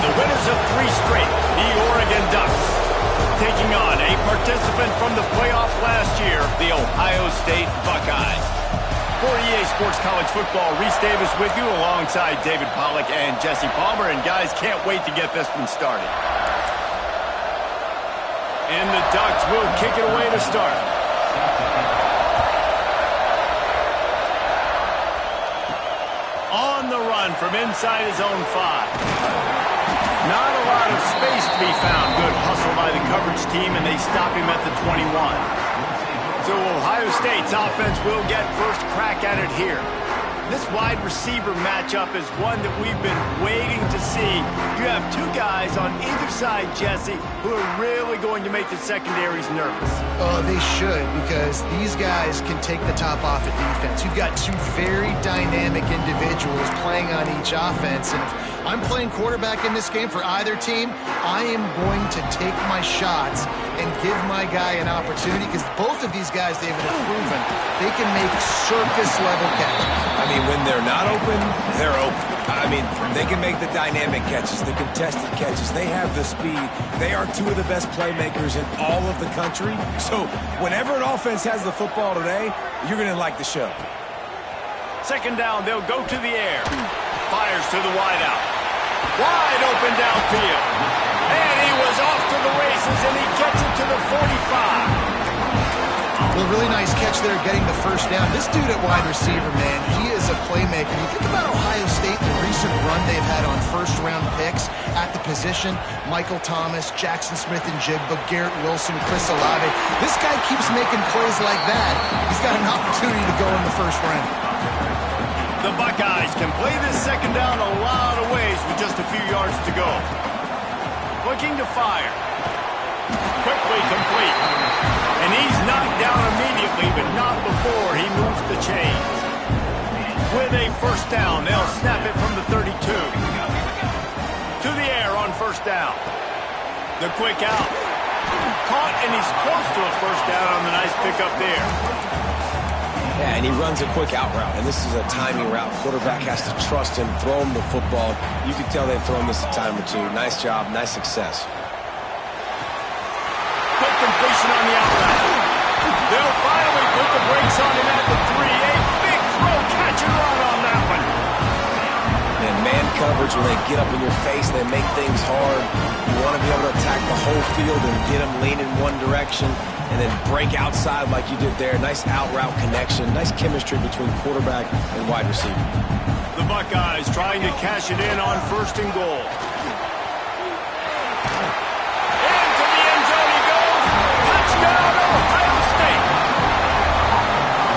the winners of 3 straight, the Oregon Ducks, taking on a participant from the playoff last year, the Ohio State Buckeyes. For EA Sports College Football, Reese Davis with you alongside David Pollack and Jesse Palmer. And guys, can't wait to get this one started. And the Ducks will kick it away to start. On the run from inside his own 5. Not a lot of space to be found. Good hustle by the coverage team, and they stop him at the 21. So Ohio State's offense will get first crack at it here. This wide receiver matchup is one that we've been waiting to see. You have 2 guys on either side, Jesse, who are really going to make the secondaries nervous. Oh, they should, because these guys can take the top off of defense. You've got 2 very dynamic individuals playing on each offense, and if I'm playing quarterback in this game for either team, I am going to take my shots and give my guy an opportunity, because both of these guys, David, have proven they can make circus-level catches. I mean, when they're not open, they're open. I mean, they can make the dynamic catches, the contested catches. They have the speed. They are 2 of the best playmakers in all of the country. So whenever an offense has the football today, you're going to like the show. Second down, they'll go to the air. Fires to the wideout. Wide open downfield. And he was off to the races, and he gets it to the 45. Well, really nice catch there getting the first down. This dude at wide receiver, man, he is a playmaker. You think about Ohio State, the recent run they've had on first-round picks at the position. Michael Thomas, Jackson Smith-Njigba, Garrett Wilson, Chris Olave. This guy keeps making plays like that. He's got an opportunity to go in the first round. The Buckeyes can play this second down a lot of ways with just a few yards to go. Looking to fire. Quickly complete. And he's knocked down immediately, but not before he moves the chains. With a first down, they'll snap it from the 32. To the air on first down. The quick out. Caught, and he's close to a first down on the nice pickup there. Yeah, and he runs a quick out route, and this is a timing route. Quarterback has to trust him, throw him the football. You can tell they've thrown this a time or 2. Nice job, nice success. Quick completion on the out route. They'll finally put the brakes on him at the 3. A big throw, catch and run on that one. And man coverage, when they get up in your face, they make things hard. You want to be able to attack the whole field and get them leaning one direction and then break outside like you did there. Nice out route connection, nice chemistry between quarterback and wide receiver. The Buckeyes trying to cash it in on first and goal. Into the end zone he goes. Touchdown, Ohio State.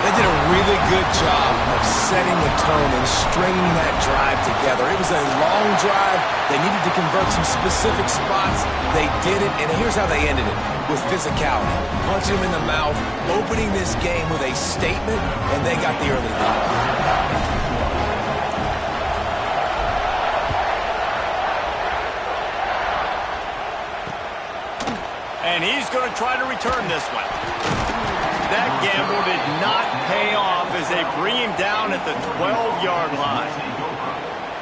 They did a really good job of setting the tone and stringing that drive together. It was a long drive. They needed to convert some specific spots. They did it, and here's how they ended it, with physicality. Punch him in the mouth, opening this game with a statement, and they got the early lead. And he's going to try to return this one. That gamble did not pay off as they bring him down at the 12-yard line.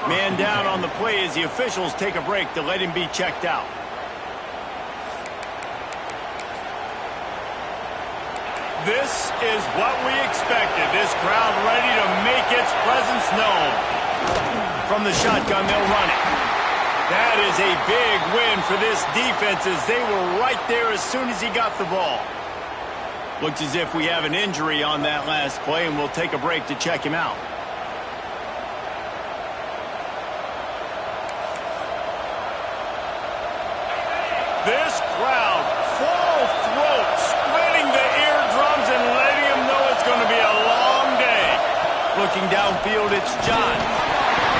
Man down on the play as the officials take a break to let him be checked out. This is what we expected. This crowd ready to make its presence known. From the shotgun, they'll run it. That is a big win for this defense as they were right there as soon as he got the ball. Looks as if we have an injury on that last play, and we'll take a break to check him out. This crowd, full throat, splitting the eardrums and letting him know it's going to be a long day. Looking downfield, it's John.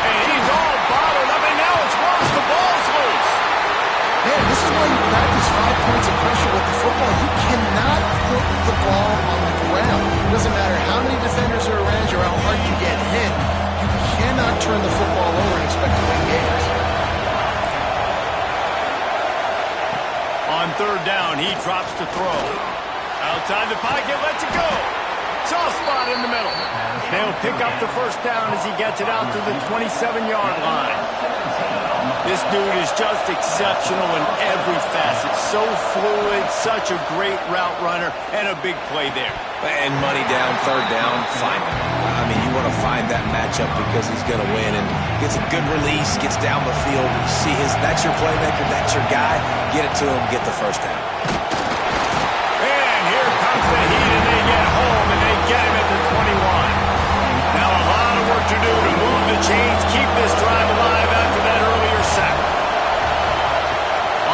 And he's all bottled up, and now it's worse. The ball's loose. Man, this is why you practice 5 points of pressure with the football. You cannot put the ball on the ground. It doesn't matter how many defenders are around you or how hard you get hit. You cannot turn the football over and expect to win games. On third down, he drops to throw. Outside the pocket, lets it go. Soft spot in the middle. They'll pick up the first down as he gets it out to the 27-yard line. This dude is just exceptional in every facet. So fluid, such a great route runner, and a big play there. And money down, third down, fine. I mean, you want to find that matchup because he's going to win and gets a good release, gets down the field. You see that's your playmaker, that's your guy. Get it to him, get the first down. And here comes the heat, and they get home, and they get him at the 21. Now a lot of work to do to move the chains, keep this drive alive after that earlier sack.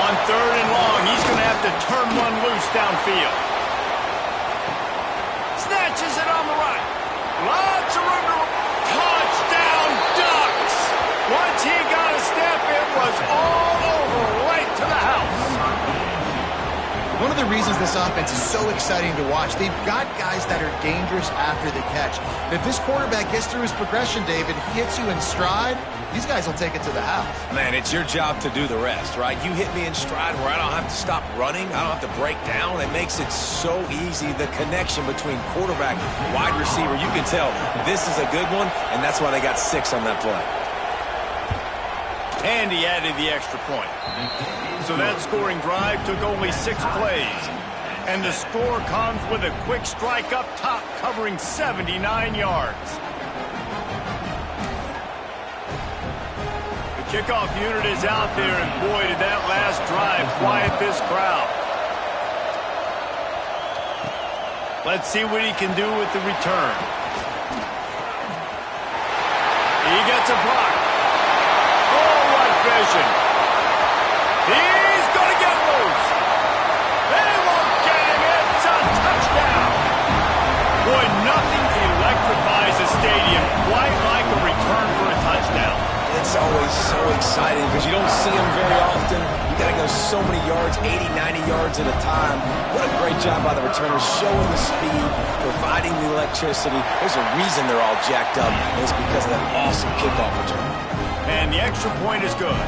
On third and long, he's going to have to turn one loose downfield. Snatches it on the right. Lots of room to... Touchdown, Ducks! Once he got a step, it was all over, right to the house. One of the reasons this offense is so exciting to watch, they've got guys that are dangerous after the catch. If this quarterback gets through his progression, David, hits you in stride, these guys will take it to the house. Man, it's your job to do the rest, right? You hit me in stride where I don't have to stop running. I don't have to break down. It makes it so easy, the connection between quarterback and wide receiver. You can tell this is a good one, and that's why they got 6 on that play. And he added the extra point. So that scoring drive took only 6 plays. And the score comes with a quick strike up top covering 79 yards. The kickoff unit is out there, and boy, did that last drive quiet this crowd. Let's see what he can do with the return. He gets a block. Oh, what vision. He's going to get loose. They won't get him. It's a touchdown. Boy, nothing electrifies a stadium quite like a return for a touchdown. It's always so exciting because you don't see them very often. You got to go so many yards, 80, 90 yards at a time. What a great job by the returners, showing the speed, providing the electricity. There's a reason they're all jacked up, and it's because of that awesome kickoff return. And the extra point is good.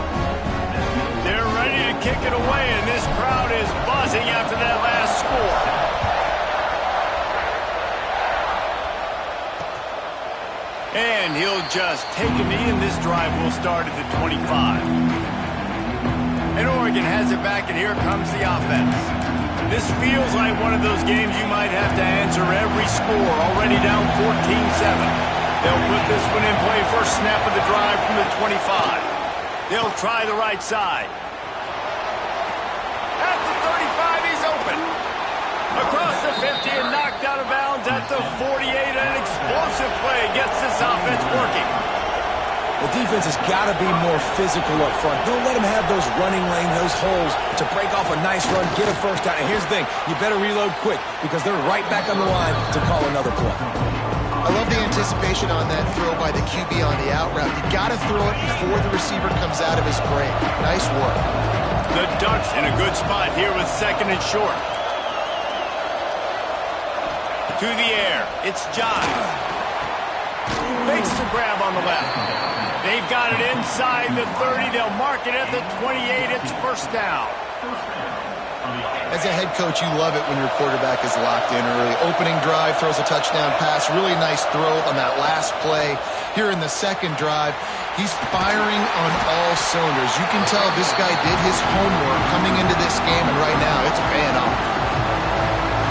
They're ready to kick it away, and this crowd is buzzing after that last score. And he'll just take a knee, and this drive will start at the 25. And Oregon has it back, and here comes the offense. This feels like one of those games you might have to answer every score, already down 14-7. They'll put this one in play first snap of the drive from the 25. They'll try the right side. At the 35, he's open. Across the 50 and knocked out of bounds at the 48. An explosive play gets this offense working. The defense has got to be more physical up front. Don't let them have those running lane, those holes to break off a nice run, get a first down. And here's the thing, you better reload quick because they're right back on the line to call another play. I love the anticipation on that throw by the QB on the out route. You got to throw it before the receiver comes out of his break. Nice work. The Ducks in a good spot here with second and short. To the air, it's John. Makes the grab on the left. They've got it inside the 30. They'll mark it at the 28. It's first down. As a head coach, you love it when your quarterback is locked in early. Opening drive, throws a touchdown pass. Really nice throw on that last play. Here in the second drive, he's firing on all cylinders. You can tell this guy did his homework coming into this game, and right now it's paying off.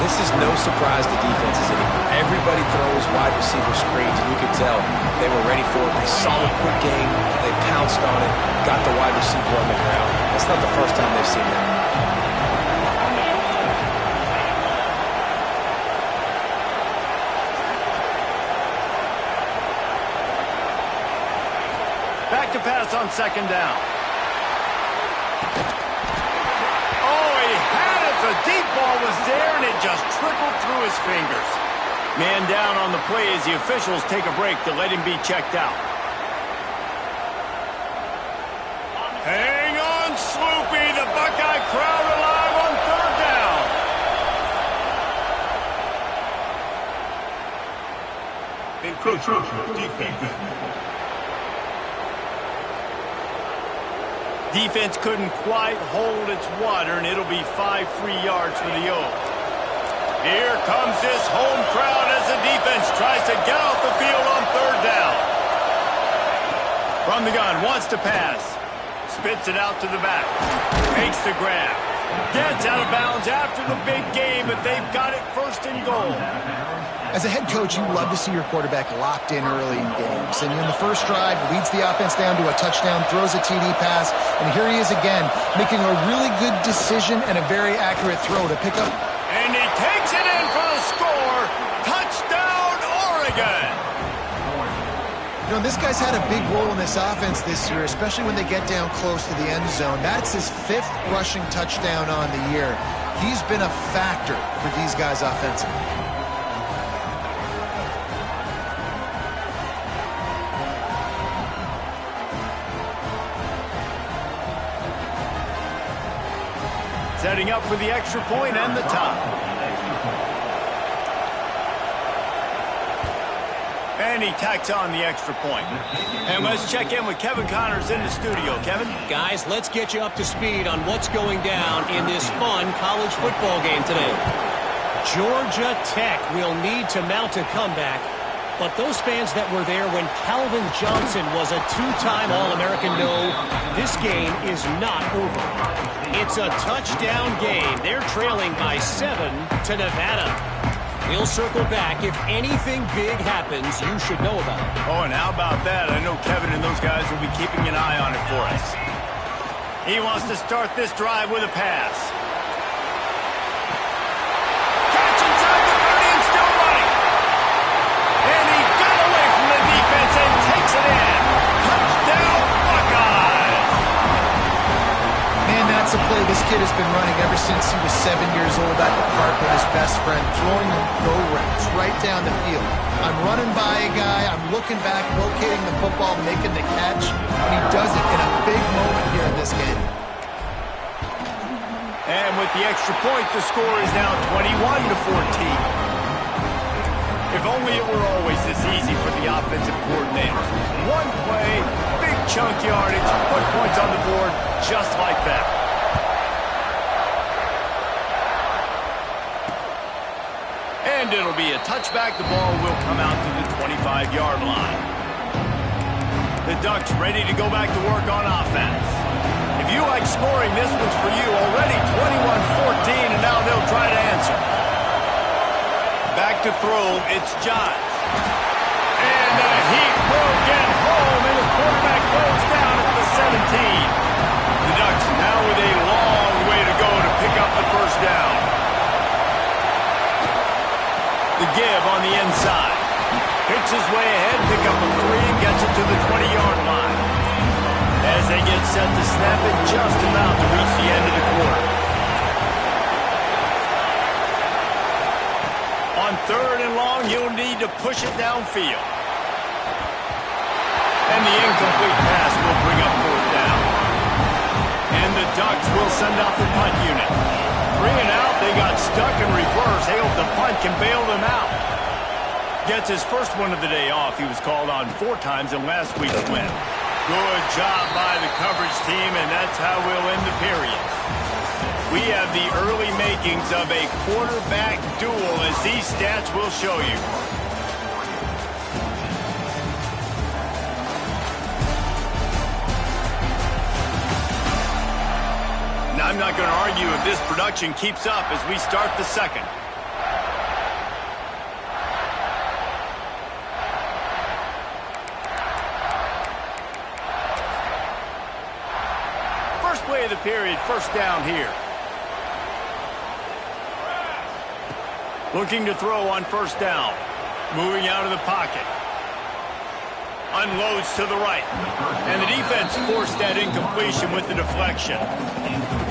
This is no surprise to defenses anymore. Everybody throws wide receiver screens, and you can tell they were ready for it. They saw the quick game. They pounced on it, got the wide receiver on the ground. That's not the first time they've seen that. Back to pass on second down. Oh, he had it. The deep ball was there, and it just trickled through his fingers. Man down on the play as the officials take a break to let him be checked out. Hang on, Sloopy. The Buckeye crowd alive on third down. Encroachment defense. Defense couldn't quite hold its water, and it'll be 5 free yards for the Oaks. Here comes this home crowd as the defense tries to get off the field on third down. From the gun, wants to pass. spits it out to the back. Makes the grab. Gets out of bounds after the big game, but they've got it first and goal. As a head coach, you love to see your quarterback locked in early in games. And in the first drive, leads the offense down to a touchdown, throws a TD pass, and here he is again, making a really good decision and a very accurate throw to pick up. And he takes it in for the score. Touchdown, Oregon! You know, this guy's had a big role in this offense this year, especially when they get down close to the end zone. That's his 5th rushing touchdown on the year. He's been a factor for these guys offensively. Setting up for the extra point and the tie. And he tacks on the extra point. And let's check in with Kevin Connors in the studio. Kevin? Guys, let's get you up to speed on what's going down in this fun college football game today. Georgia Tech will need to mount a comeback, but those fans that were there when Calvin Johnson was a 2-time All-American know this game is not over. It's a touchdown game. They're trailing by 7 to Nevada. We'll circle back. If anything big happens, you should know about it. Oh, and how about that? I know Kevin and those guys will be keeping an eye on it for us. He wants to start this drive with a pass. Catch inside the 30 and still running. And he got away from the defense and takes it in. Touchdown, Buckeyes! Man, that's a play this kid has been running ever since he was 7 years old at the park with his best friend, throwing them go routes right down the field. I'm running by a guy, I'm looking back, locating the football, making the catch, and he does it in a big moment here in this game. And with the extra point, the score is now 21-14. If only it were always this easy for the offensive coordinators. One play, big chunk yardage, put points on the board just like that. And it'll be a touchback. The ball will come out to the 25-yard line. The Ducks ready to go back to work on offense. If you like scoring, this one's for you. Already 21-14, and now they'll try to answer. Back to throw, it's Johns. And the heat will get home, and the quarterback goes down at the 17. The Ducks now with a long way to go to pick up the first down. The give on the inside. Picks his way ahead, pick up a 3, and gets it to the 20-yard line. As they get set to snap it just about to reach the end of the quarter. On 3rd and long, you'll need to push it downfield. And the incomplete pass will bring up 4th down. And the Ducks will send out the punt unit. 3 and out, they got stuck in reverse. They hope the punt can bail them out. Gets his first one of the day off. He was called on 4 times in last week's win. Good job by the coverage team, and that's how we'll end the period. We have the early makings of a quarterback duel, as these stats will show you. Now, I'm not going to argue if this production keeps up as we start the second. First play of the period, first down here. Looking to throw on first down. Moving out of the pocket. Unloads to the right. And the defense forced that incompletion with the deflection.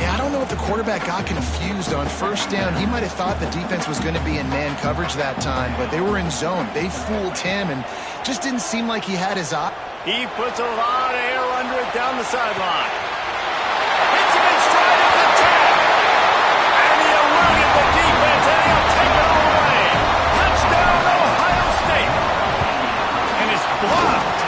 Yeah, I don't know if the quarterback got confused on first down. He might have thought the defense was going to be in man coverage that time, but they were in zone. They fooled him and just didn't seem like he had his eye. He puts a lot of air under it down the sideline. Hits him in stride at the 10. And he eluded the defense, and he'll take it all away. Touchdown, Ohio State. And it's blocked.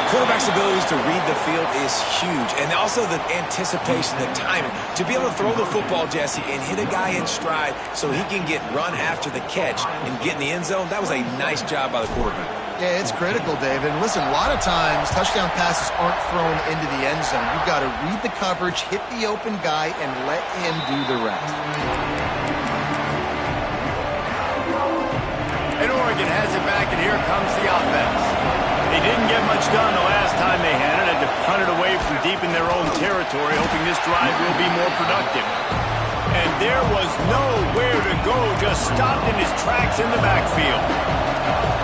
Quarterback's abilities to read the field is huge, and also the anticipation, the timing. To be able to throw the football, Jesse, and hit a guy in stride so he can get run after the catch and get in the end zone, that was a nice job by the quarterback. Yeah, it's critical, David. And listen, a lot of times touchdown passes aren't thrown into the end zone. You've got to read the coverage, hit the open guy, and let him do the rest. And Oregon has it back, and here comes the offense. They didn't get much done the last time they had it, had to punt it away from deep in their own territory, hoping this drive will be more productive. And there was nowhere to go, just stopped in his tracks in the backfield.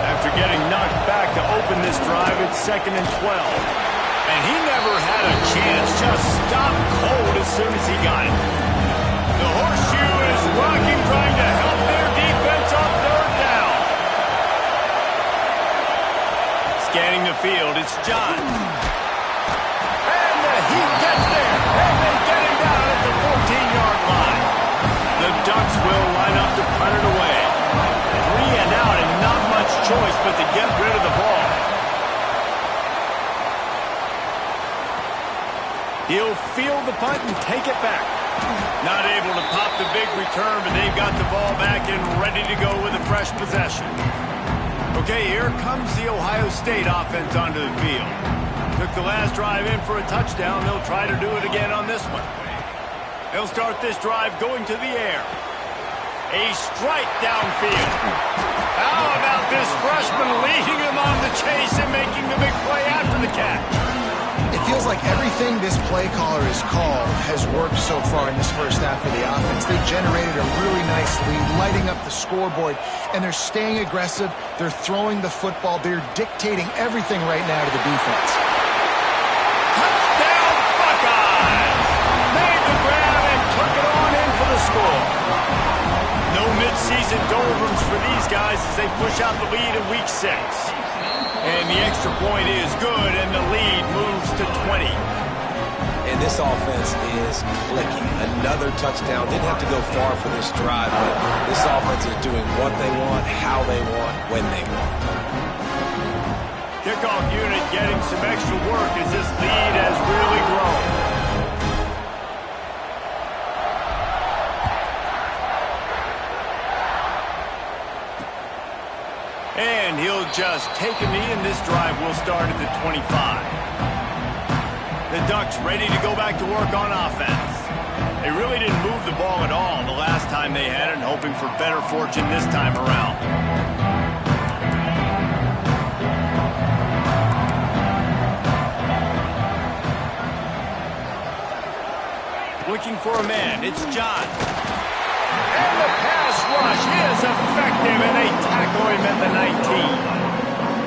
After getting knocked back to open this drive, it's 2nd and 12. And he never had a chance, just stopped cold as soon as he got it. The horseshoe is rocking, trying to help their defense on 3rd down. Scanning the field, it's John. And the Heat gets there, and they get him down at the 14-yard line. The Ducks will line up to punt it away. 3 and out, and not much choice but to get rid of the ball. He'll field the punt and take it back. Not able to pop the big return, but they've got the ball back and ready to go with a fresh possession. Okay, here comes the Ohio State offense onto the field. Took the last drive in for a touchdown. They'll try to do it again on this one. They'll start this drive going to the air. A strike downfield. How about this freshman leading him on the chase and making the big play after the catch? It feels like everything this play caller has called has worked so far in this first half of the offense. They've generated a really nice lead, lighting up the scoreboard, and they're staying aggressive. They're throwing the football. They're dictating everything right now to the defense. Touchdown, Buckeyes! Made the grab and took it on in for the score. No midseason doldrums for these guys as they push out the lead in Week 6. And the extra point is good, and the lead moves to 20. And this offense is clicking. Another touchdown. Didn't have to go far for this drive, but this offense is doing what they want, how they want, when they want. Kickoff unit getting some extra work as this lead has really grown. And he'll just take a knee, and this drive will start at the 25. The Ducks ready to go back to work on offense. They really didn't move the ball at all the last time they had it, and hoping for better fortune this time around. Looking for a man, it's John. And the pass rush is effective, and they tackle him at the 19.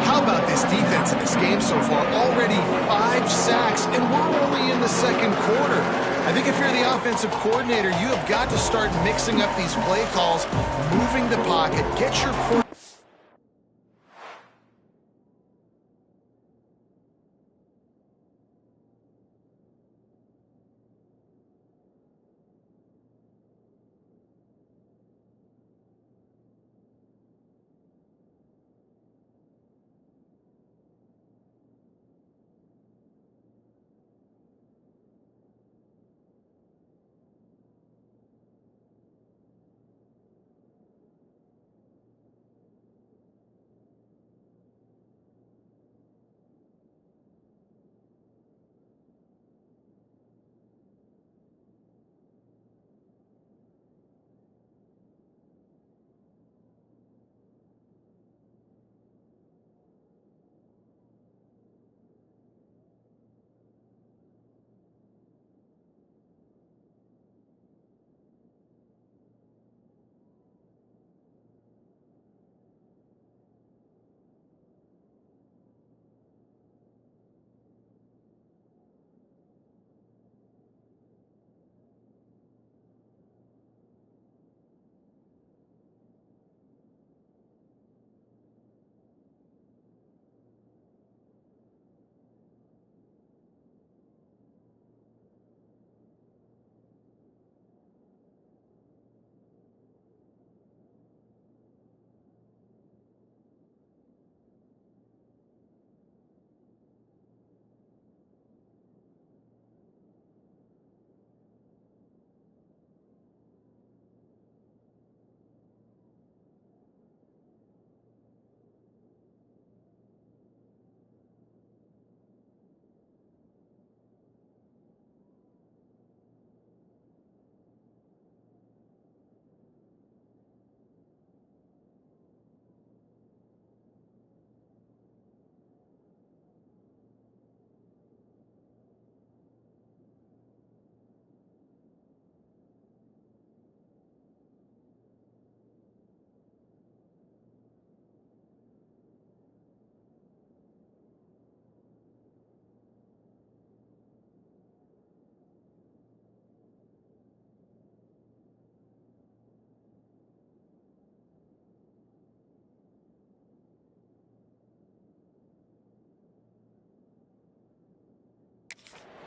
How about this defense in this game so far? Already 5 sacks, and we're only in the 2nd quarter. I think if you're the offensive coordinator, you have got to start mixing up these play calls, moving the pocket, get your quarterback.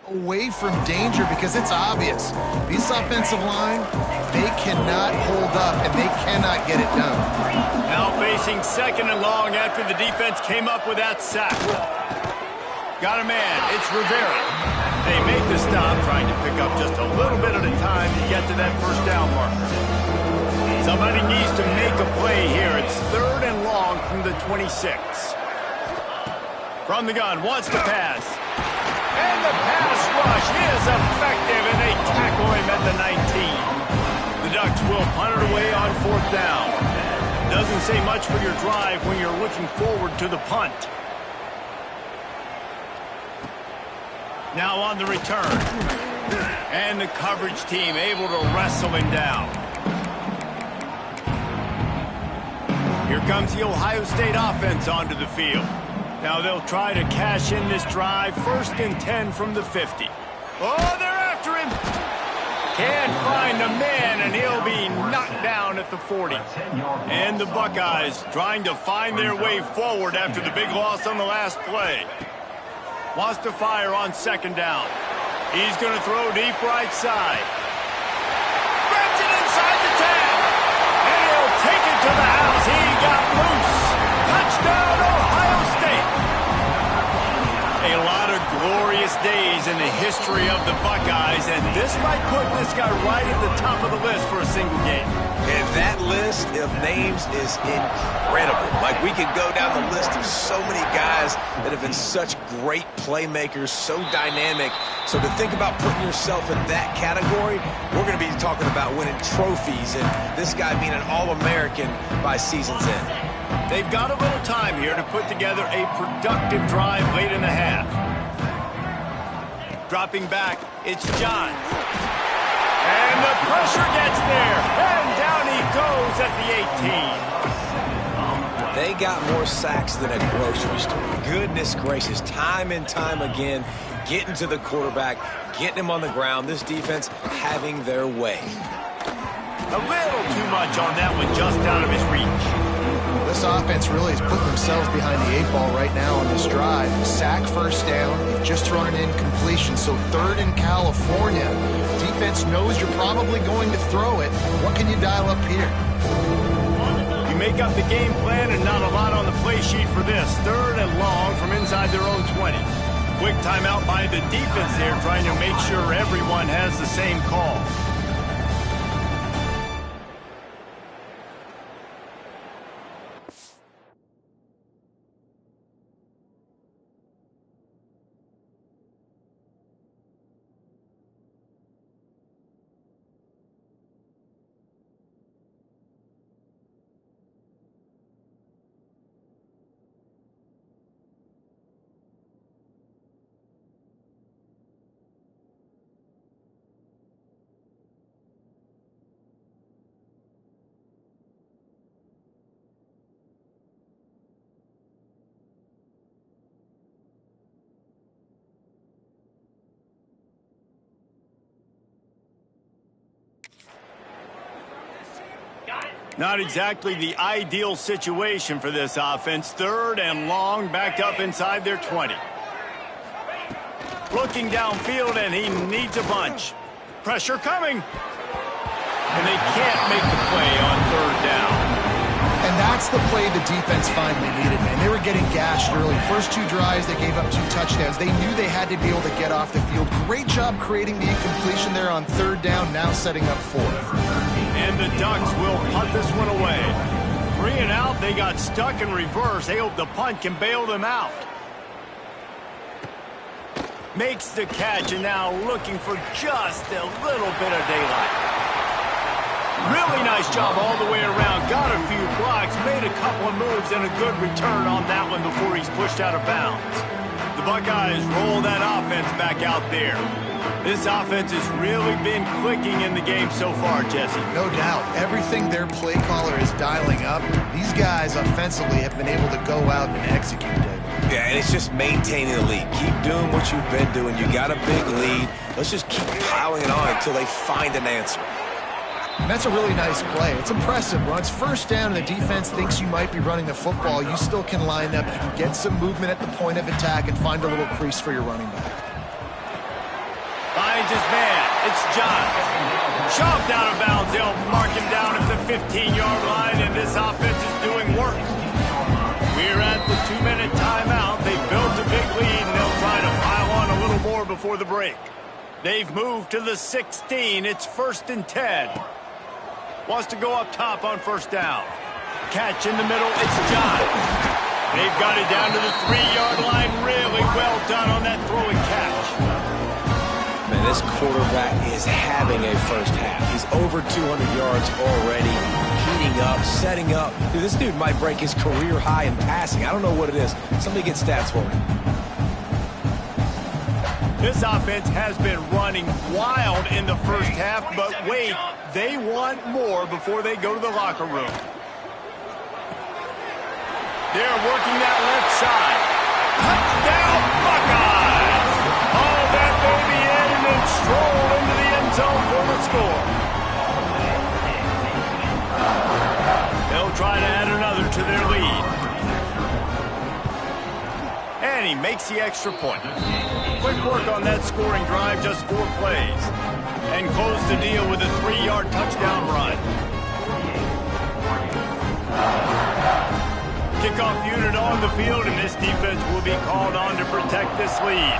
away from danger because it's obvious. This offensive line, they cannot hold up and they cannot get it done. Now facing second and long after the defense came up with that sack. Got a man. It's Rivera. They make the stop, trying to pick up just a little bit at a time to get to that first down marker. Somebody needs to make a play here. It's third and long from the 26. From the gun, wants to pass. And the pass rush is effective, and they tackle him at the 19. The Ducks will punt it away on fourth down. Doesn't say much for your drive when you're looking forward to the punt. Now on the return. And the coverage team able to wrestle him down. Here comes the Ohio State offense onto the field. Now they'll try to cash in this drive. First and 10 from the 50. Oh, they're after him. Can't find the man, and he'll be knocked down at the 40. And the Buckeyes trying to find their way forward after the big loss on the last play. Wants to fire on second down. He's going to throw deep right side. Grabs it inside the 10. And he'll take it to the house. He got loose. Touchdown, Ohio State. A lot of glorious days in the history of the Buckeyes, and this might put this guy right at the top of the list for a single game. And that list of names is incredible. Like, we could go down the list of so many guys that have been such great playmakers, so dynamic. So to think about putting yourself in that category, we're going to be talking about winning trophies and this guy being an All-American by season's end. They've got a little time here to put together a productive drive late in the half. Dropping back, it's John. And the pressure gets there. And down he goes at the 18. They got more sacks than a grocery store. Goodness gracious, time and time again, getting to the quarterback, getting him on the ground. This defense having their way. A little too much on that one, just out of his reach. This offense really is putting themselves behind the 8 ball right now on this drive. Sack first down. They've just thrown an incompletion, so third in California. Defense knows you're probably going to throw it. What can you dial up here? You make up the game plan and not a lot on the play sheet for this. Third and long from inside their own 20. Quick timeout by the defense there, trying to make sure everyone has the same call. Not exactly the ideal situation for this offense. Third and long, backed up inside their 20. Looking downfield, and he needs a bunch. Pressure coming. And they can't make the play on third down. And that's the play the defense finally needed, man. They were getting gashed early. First 2 drives, they gave up 2 touchdowns. They knew they had to be able to get off the field. Great job creating the incompletion there on third down, now setting up fourth. And the Ducks will punt this one away. 3 and out, they got stuck in reverse. They hope the punt can bail them out. Makes the catch, and now looking for just a little bit of daylight. Really nice job all the way around. Got a few blocks, made a couple of moves, and a good return on that one before he's pushed out of bounds. The Buckeyes roll that offense back out there. This offense has really been clicking in the game so far, Jesse. No doubt. Everything their play caller is dialing up, these guys offensively have been able to go out and execute it. Yeah, and it's just maintaining the lead. Keep doing what you've been doing. You got a big lead. Let's just keep piling it on until they find an answer. And that's a really nice play. It's impressive. When it's first down and the defense thinks you might be running the football, you still can line up. You can get some movement at the point of attack and find a little crease for your running back. Finds his man. It's John. Shoved out of bounds. They'll mark him down at the 15-yard line, and this offense is doing work. We're at the 2-minute timeout. They built a big lead, and they'll try to pile on a little more before the break. They've moved to the 16. It's 1st and 10. Wants to go up top on 1st down. Catch in the middle. It's John. They've got it down to the 3-yard line. Really well done on that throw and catch. Man, this quarterback is having a first half. He's over 200 yards already, heating up, setting up. Dude, this dude might break his career high in passing. I don't know what it is. Somebody get stats for me. This offense has been running wild in the first half, but wait, they want more before they go to the locker room. They're working that left side. Touchdown, Buckeyes! Haul that baby in and then stroll into the end zone for the score. They'll try to add another to their lead. And he makes the extra point. Quick work on that scoring drive, just 4 plays. And close the deal with a 3-yard touchdown run. Kickoff unit on the field, and this defense will be called on to protect this lead.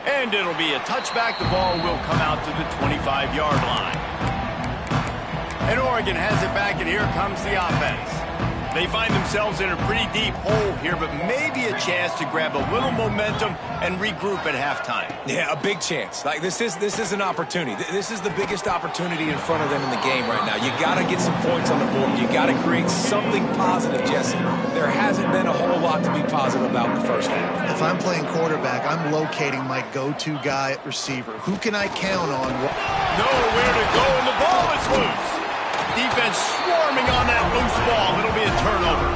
And it'll be a touchback. The ball will come out to the 25-yard line. And Oregon has it back, and here comes the offense. They find themselves in a pretty deep hole here, but maybe a chance to grab a little momentum and regroup at halftime. Yeah, a big chance. Like this is an opportunity. This is the biggest opportunity in front of them in the game right now. You got to get some points on the board. You got to create something positive, Jesse. There hasn't been a whole lot to be positive about in the first half. If I'm playing quarterback, I'm locating my go-to guy at receiver. Who can I count on? Nowhere to go, and the ball is loose. Defense swarming on that loose ball. It'll be a turnover.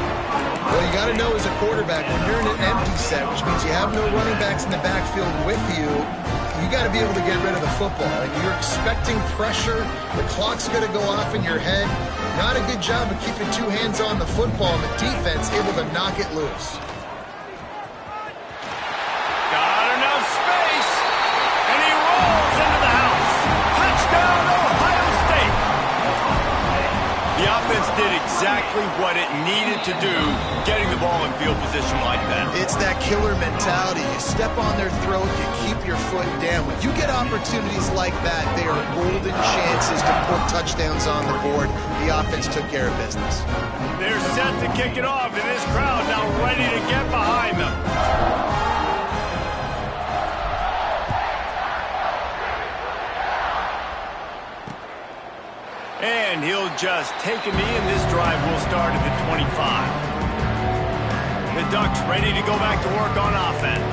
Well, you got to know as a quarterback, when you're in an empty set, which means you have no running backs in the backfield with you, you got to be able to get rid of the football. Like, you're expecting pressure. The clock's going to go off in your head. Not a good job of keeping 2 hands on the football, and the defense able to knock it loose. Got enough space, and he rolls into the house. Touchdown, Ohio State. The offense did exactly what it needed to do, getting the ball in field position like that. It's that killer mentality. You step on their throat, you keep your foot down. When you get opportunities like that, they are golden chances to put touchdowns on the board. The offense took care of business. They're set to kick it off, and this crowd now ready to get behind them. And he'll just take a knee, and this drive will start at the 25. The Ducks ready to go back to work on offense.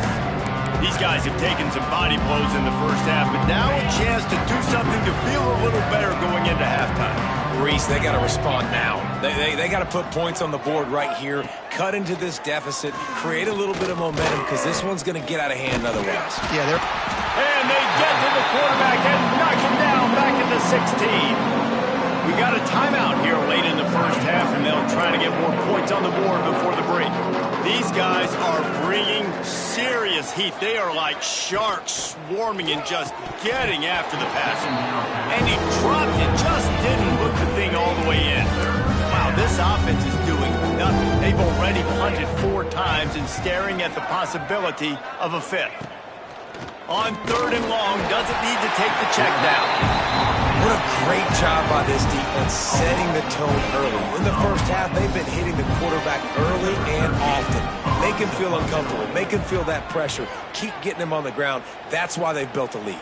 These guys have taken some body blows in the first half, but now a chance to do something to feel a little better going into halftime. Reese, they got to respond now. They got to put points on the board right here, cut into this deficit, create a little bit of momentum, because this one's going to get out of hand otherwise. Yeah, they're... And they get to the quarterback and knock him down back at the 16. We got a timeout here late in the first half, and they'll try to get more points on the board before the break. These guys are bringing serious heat. They are like sharks swarming and just getting after the passer. And he dropped it, just didn't hook the thing all the way in. Wow, this offense is doing nothing. They've already punted 4 times and staring at the possibility of a 5th. On 3rd and long, doesn't need to take the check down. What a great job by this defense setting the tone early. In the first half, they've been hitting the quarterback early and often. Make him feel uncomfortable. Make him feel that pressure. Keep getting him on the ground. That's why they've built a lead.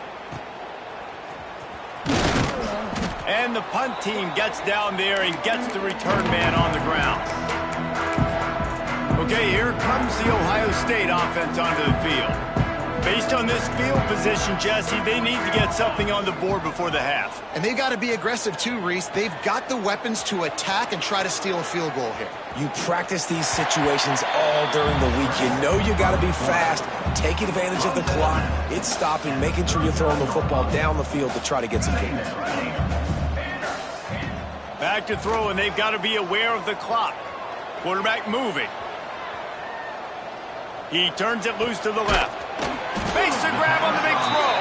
And the punt team gets down there and gets the return man on the ground. Okay, here comes the Ohio State offense onto the field. Based on this field position, Jesse, they need to get something on the board before the half. And they've got to be aggressive too, Reese. They've got the weapons to attack and try to steal a field goal here. You practice these situations all during the week. You know you got to be fast, taking advantage of the clock. It's stopping, making sure you're throwing the football down the field to try to get some points. Back to throw, and they've got to be aware of the clock. Quarterback moving. He turns it loose to the left. Makes the grab on the big throw.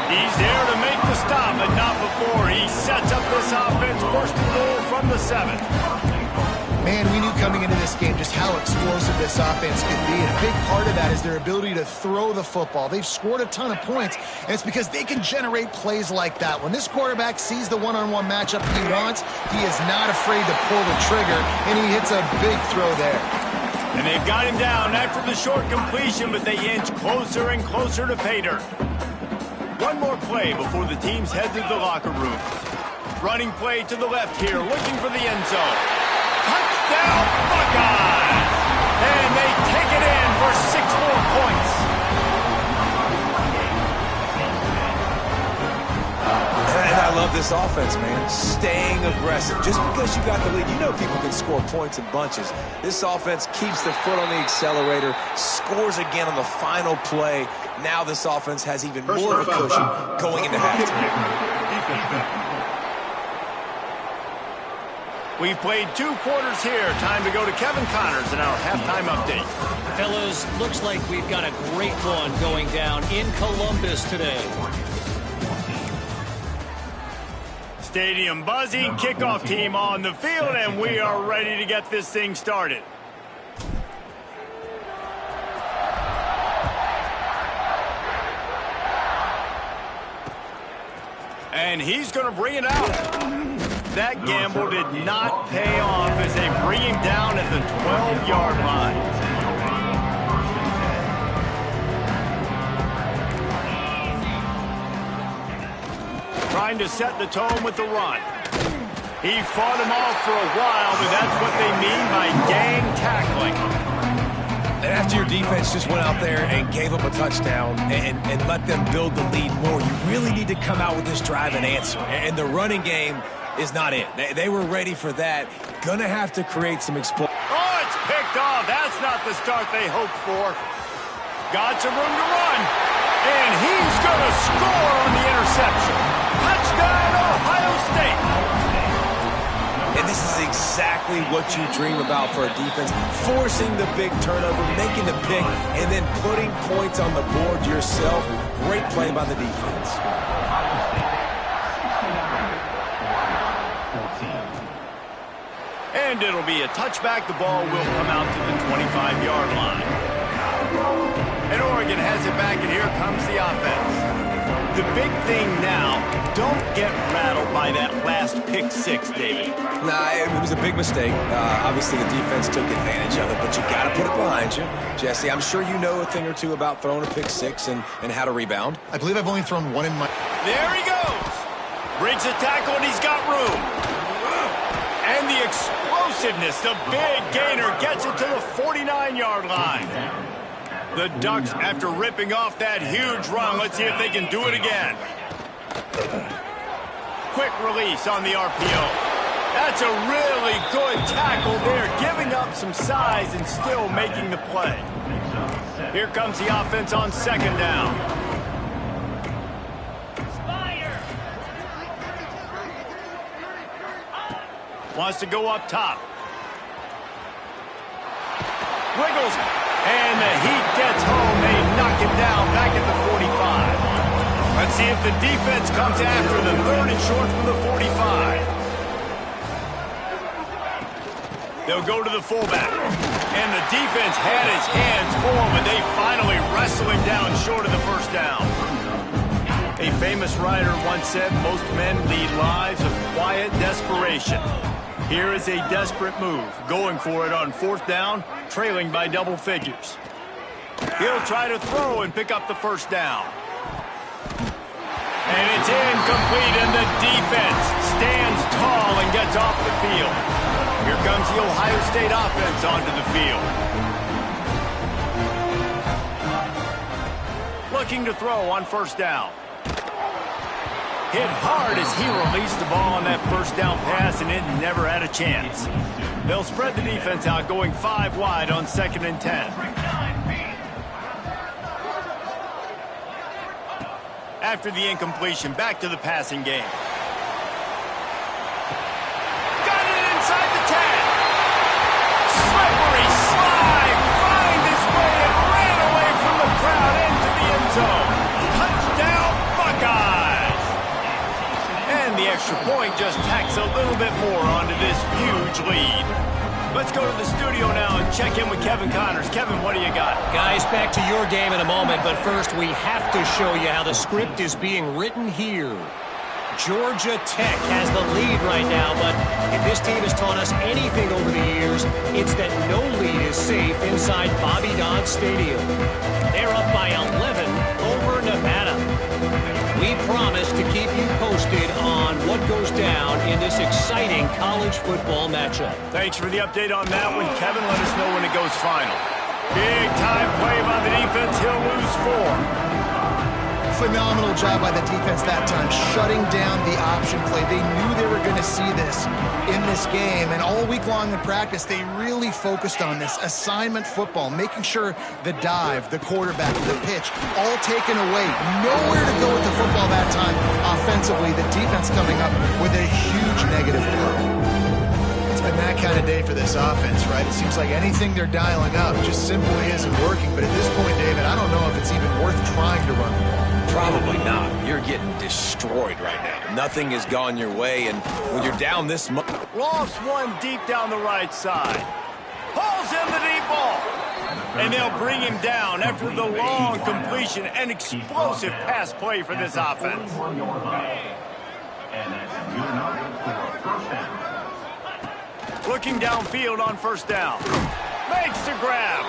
He's there to make the stop, but not before he sets up this offense first and goal from the 7. Man, we knew coming into this game just how explosive this offense could be, and a big part of that is their ability to throw the football. They've scored a ton of points, and it's because they can generate plays like that. When this quarterback sees the one-on-one matchup he wants, he is not afraid to pull the trigger, and he hits a big throw there. And they've got him down after the short completion, but they inch closer and closer to pay dirt. One more play before the teams head to the locker room. Running play to the left here, looking for the end zone. Touchdown, Buckeyes! And they take it in for 6 more points. And I love this offense, man. Staying aggressive. Just because you got the lead, you know people can score points in bunches. This offense keeps their foot on the accelerator, scores again on the final play. Now this offense has even more of a cushion going into halftime. We've played 2 quarters here. Time to go to Kevin Connors in our halftime update. Fellas, looks like we've got a great one going down in Columbus today. Stadium buzzing, kickoff team on the field, and we are ready to get this thing started. And he's going to bring it out. That gamble did not pay off as they bring him down at the 12-yard line. Trying to set the tone with the run. He fought him off for a while, but that's what they mean by gang tackling. And after your defense just went out there and gave up a touchdown and let them build the lead more, you really need to come out with this drive and answer. And the running game is not it. They were ready for that. Gonna have to create some explosion. Oh, it's picked off. That's not the start they hoped for. Got some room to run. And he's gonna score on the interception. Touchdown, Ohio State. And this is exactly what you dream about for a defense. Forcing the big turnover, making the pick, and then putting points on the board yourself. Great play by the defense. And it'll be a touchback. The ball will come out to the 25-yard line. And Oregon has it back, and here comes the offense. The big thing now, don't get rattled by that last pick 6, David. Nah, it was a big mistake. Obviously, the defense took advantage of it, but you got to put it behind you. Jesse, I'm sure you know a thing or two about throwing a pick 6 and how to rebound. I believe I've only thrown one in my... There he goes. Breaks a tackle, and he's got room. And the explosiveness, the big gainer gets it to the 49-yard line. The Ducks, after ripping off that huge run, let's see if they can do it again. Quick release on the RPO. That's a really good tackle there, giving up some size and still making the play. Here comes the offense on 2nd down. Wants to go up top. Wiggles. And the heat gets home. They knock him down back at the 45. Let's see if the defense comes after them. 3rd and short from the 45. They'll go to the fullback. And the defense had his hands full, but they finally wrestle him down short of the 1st down. A famous writer once said, most men lead lives of quiet desperation. Here is a desperate move, going for it on 4th down, trailing by double figures. He'll try to throw and pick up the 1st down. And it's incomplete, and the defense stands tall and gets off the field. Here comes the Ohio State offense onto the field. Looking to throw on 1st down. Hit hard as he released the ball on that 1st down pass, and it never had a chance. They'll spread the defense out, going 5 wide on 2nd and 10. After the incompletion, back to the passing game. Got it inside the 10. Slippery slide, find his way and ran field just tacks a little bit more onto this huge lead. Let's go to the studio now and check in with Kevin Connors. Kevin, what do you got? Guys, back to your game in a moment, but first we have to show you how the script is being written here. Georgia Tech has the lead right now, but if this team has taught us anything over the years, it's that no lead is safe inside Bobby Dodd Stadium. They're up by 11 over Nevada. We promise to keep you posted on what goes down in this exciting college football matchup. Thanks for the update on that one, Kevin. Let us know when it goes final. Big time play by the defense. He'll lose 4. Phenomenal job by the defense that time, shutting down the option play. They knew they were going to see this in this game, and all week long in practice, they really focused on this assignment football, making sure the dive, the quarterback, the pitch, all taken away. Nowhere to go with the football that time offensively. The defense coming up with a huge negative play. It's been that kind of day for this offense, right? It seems like anything they're dialing up just simply isn't working. But at this point, David, I don't know if it's even worth trying to run the ball. Probably not. You're getting destroyed right now. Nothing has gone your way, and when you're down this much... Lofts one deep down the right side. Pulls in the deep ball. And they'll bring him down after the long completion. An explosive pass play for this offense. Looking downfield on first down. Makes the grab.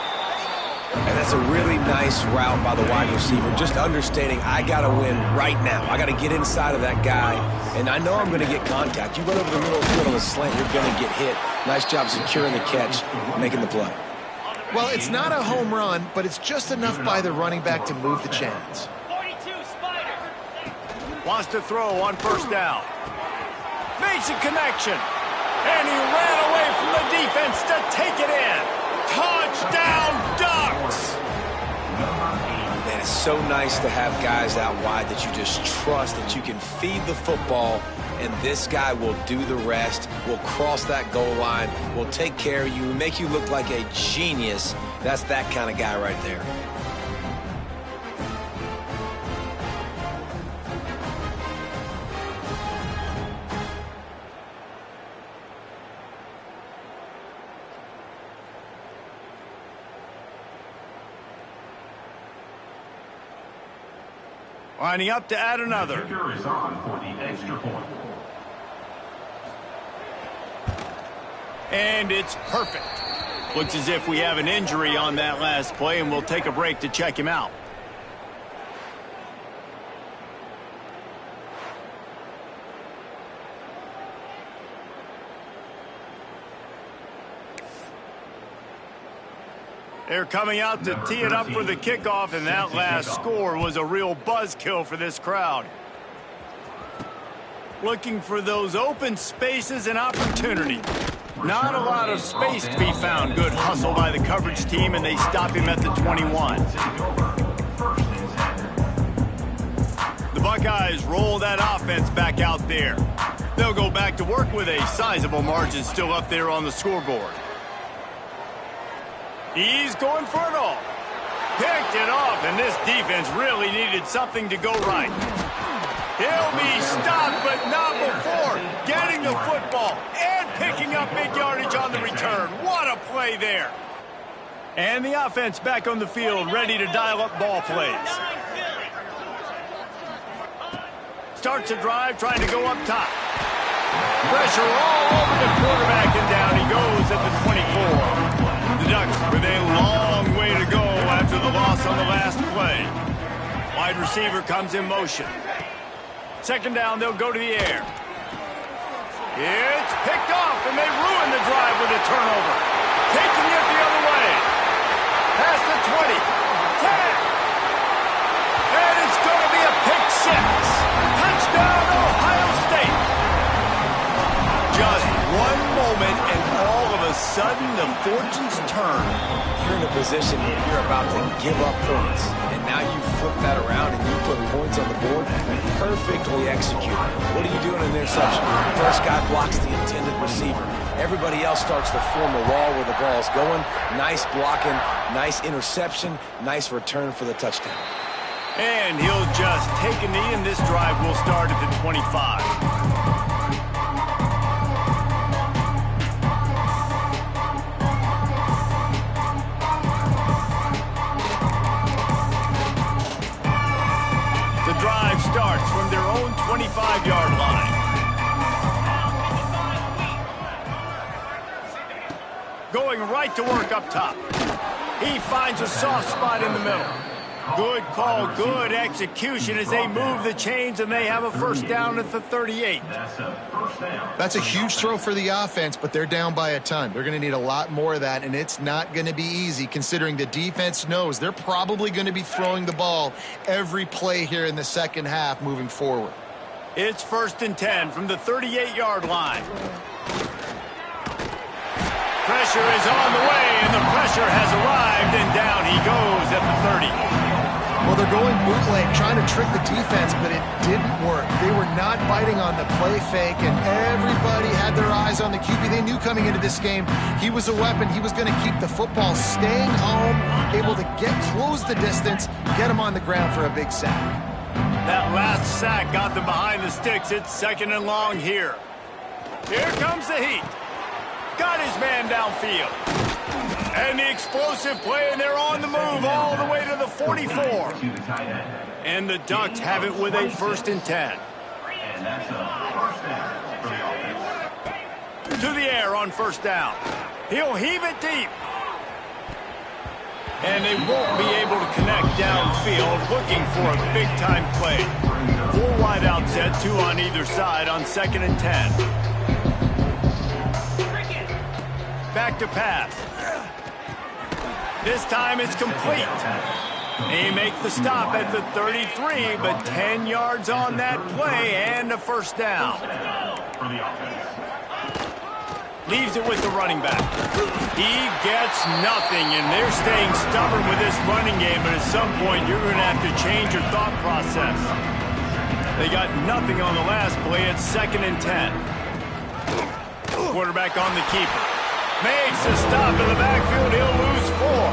And that's a really nice route by the wide receiver, just understanding I got to win right now. I got to get inside of that guy, and I know I'm going to get contact. You run over the middle of the field on a slant, you're going to get hit. Nice job securing the catch, making the play. Well, it's not a home run, but it's just enough by the running back to move the chains. Wants to throw on first down. Makes a connection. And he ran away from the defense to take it in. Touchdown, Ducks! Man, it's so nice to have guys out wide that you just trust that you can feed the football, and this guy will do the rest, will cross that goal line, will take care of you, make you look like a genius. That's that kind of guy right there. Lining up to add another. Is on for the extra point. And it's perfect. Looks as if we have an injury on that last play, and we'll take a break to check him out. They're coming out to tee it up for the kickoff, and that last score was a real buzzkill for this crowd. Looking for those open spaces and opportunity. Not a lot of space to be found. Good hustle by the coverage team, and they stop him at the 21. The Buckeyes roll that offense back out there. They'll go back to work with a sizable margin still up there on the scoreboard. He's going for it all. Picked it off, and this defense really needed something to go right. He'll be stopped, but not before getting the football and picking up big yardage on the return. What a play there. And the offense back on the field, ready to dial up ball plays. Starts a drive, trying to go up top. Pressure all over the quarterback, and down he goes at the 24. The Ducks with a long way to go after the loss on the last play. Wide receiver comes in motion. Second down, they'll go to the air. It's picked off, and they ruin the drive with a turnover. Taking it the other way. Past the 20. 10. And it's going to be a pick six. Touchdown, Ohio State. Just one moment, and all of a sudden, the fortunes turn. You're in a position where you're about to give up points, and now you flip that around and you put points on the board. Perfectly executed. What do you do in an interception? First guy blocks the intended receiver. Everybody else starts to form a wall where the ball's going. Nice blocking, nice interception, nice return for the touchdown. And he'll just take a knee, and this drive will start at the 25. right to work up top. He finds a soft spot in the middle. Good call, good execution as they move the chains, and they have a first down at the 38. That's a huge throw for the offense, but they're down by a ton. They're going to need a lot more of that, and it's not going to be easy considering the defense knows they're probably going to be throwing the ball every play here in the second half moving forward. It's 1st and 10 from the 38-yard line. Pressure is on the way, and the pressure has arrived, and down he goes at the 30. Well, they're going bootleg, trying to trick the defense, but it didn't work. They were not biting on the play fake, and everybody had their eyes on the QB. They knew coming into this game he was a weapon. He was going to keep the football staying home, able to close the distance, get him on the ground for a big sack. That last sack got them behind the sticks. It's 2nd and long here. Here comes the heat. Got his man downfield. And the explosive play, and they're on the move all the way to the 44. And the Ducks have it with a 1st and 10. To the air on 1st down. He'll heave it deep. And they won't be able to connect downfield, looking for a big-time play. 4 wide out set, 2 on either side on 2nd and 10. Back to pass. This time it's complete. He makes the stop at the 33, but 10 yards on that play and a 1st down. Leaves it with the running back. He gets nothing, and they're staying stubborn with this running game, but at some point you're going to have to change your thought process. They got nothing on the last play. It's 2nd and 10. Quarterback on the keeper. Makes a stop in the backfield. He'll lose 4.